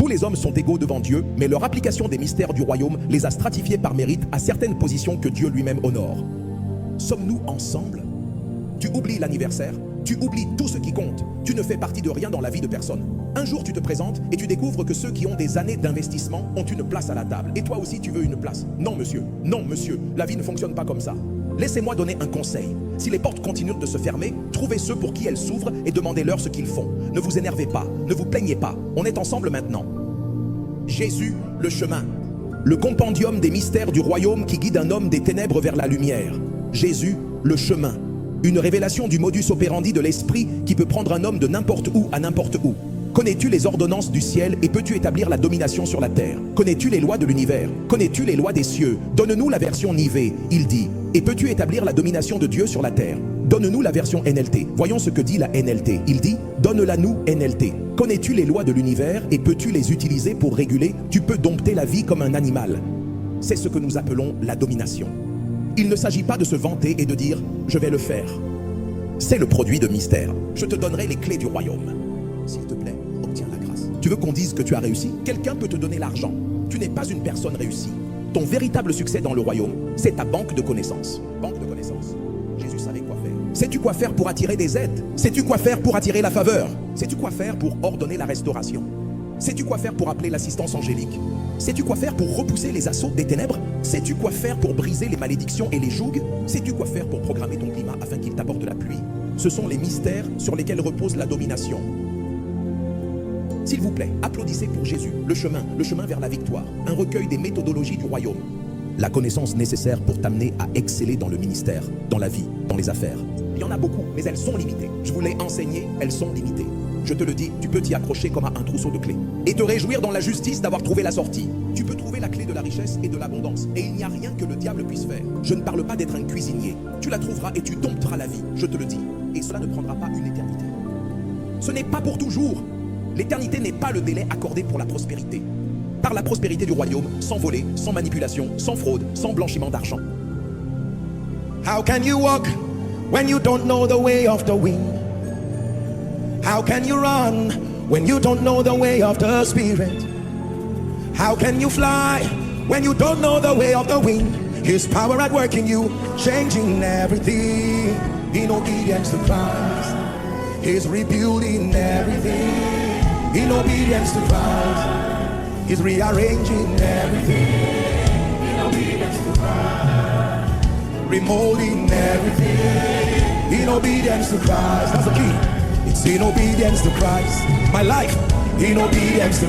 Tous les hommes sont égaux devant Dieu, mais leur application des mystères du royaume les a stratifiés par mérite à certaines positions que Dieu lui-même honore. Sommes-nous ensemble? Tu oublies l'anniversaire, tu oublies tout ce qui compte. Tu ne fais partie de rien dans la vie de personne. Un jour, tu te présentes et tu découvres que ceux qui ont des années d'investissement ont une place à la table. Et toi aussi, tu veux une place. Non, monsieur. Non, monsieur. La vie ne fonctionne pas comme ça. Laissez-moi donner un conseil. Si les portes continuent de se fermer, trouvez ceux pour qui elles s'ouvrent et demandez-leur ce qu'ils font. Ne vous énervez pas, ne vous plaignez pas. On est ensemble maintenant. Jésus, le chemin. Le compendium des mystères du royaume qui guide un homme des ténèbres vers la lumière. Jésus, le chemin. Une révélation du modus operandi de l'esprit qui peut prendre un homme de n'importe où à n'importe où. Connais-tu les ordonnances du ciel et peux-tu établir la domination sur la terre? Connais-tu les lois de l'univers? Connais-tu les lois des cieux? Donne-nous la version Nivé, il dit. Et peux-tu établir la domination de Dieu sur la terre? Donne-nous la version NLT. Voyons ce que dit la NLT. Il dit, donne-la nous NLT. Connais-tu les lois de l'univers et peux-tu les utiliser pour réguler? Tu peux dompter la vie comme un animal. C'est ce que nous appelons la domination. Il ne s'agit pas de se vanter et de dire « je vais le faire ». C'est le produit de mystère. Je te donnerai les clés du royaume. S'il te plaît, obtiens la grâce. Tu veux qu'on dise que tu as réussi? Quelqu'un peut te donner l'argent. Tu n'es pas une personne réussie. Ton véritable succès dans le royaume, c'est ta banque de connaissances. Banque de connaissances. Jésus savait quoi faire. Sais-tu quoi faire pour attirer des aides? Sais-tu quoi faire pour attirer la faveur? Sais-tu quoi faire pour ordonner la restauration? Sais-tu quoi faire pour appeler l'assistance angélique? Sais-tu quoi faire pour repousser les assauts des ténèbres? Sais-tu quoi faire pour briser les malédictions et les jougs? Sais-tu quoi faire pour programmer ton climat afin qu'il t'apporte la pluie? Ce sont les mystères sur lesquels repose la domination. S'il vous plaît, applaudissez pour Jésus, le chemin vers la victoire, un recueil des méthodologies du royaume. La connaissance nécessaire pour t'amener à exceller dans le ministère, dans la vie, dans les affaires. Il y en a beaucoup, mais elles sont limitées. Je vous l'ai enseigné, elles sont limitées. Je te le dis, tu peux t'y accrocher comme à un trousseau de clés. Et te réjouir dans la justice d'avoir trouvé la sortie. Tu peux trouver la clé de la richesse et de l'abondance. Et il n'y a rien que le diable puisse faire. Je ne parle pas d'être un cuisinier. Tu la trouveras et tu dompteras la vie, je te le dis. Et cela ne prendra pas une éternité. Ce n'est pas pour toujours. L'éternité n'est pas le délai accordé pour la prospérité. Par la prospérité du royaume, sans voler, sans manipulation, sans fraude, sans blanchiment d'argent. How can you walk when you don't know the way of the wind? How can you run when you don't know the way of the Spirit? How can you fly when you don't know the way of the wind? His power at work in you, changing everything in obedience to Christ. He's rebuilding everything in obedience to Christ. He's rearranging everything in obedience to Christ. Remolding everything in obedience to Christ. That's the key. It's in obedience to Christ. My life in obedience to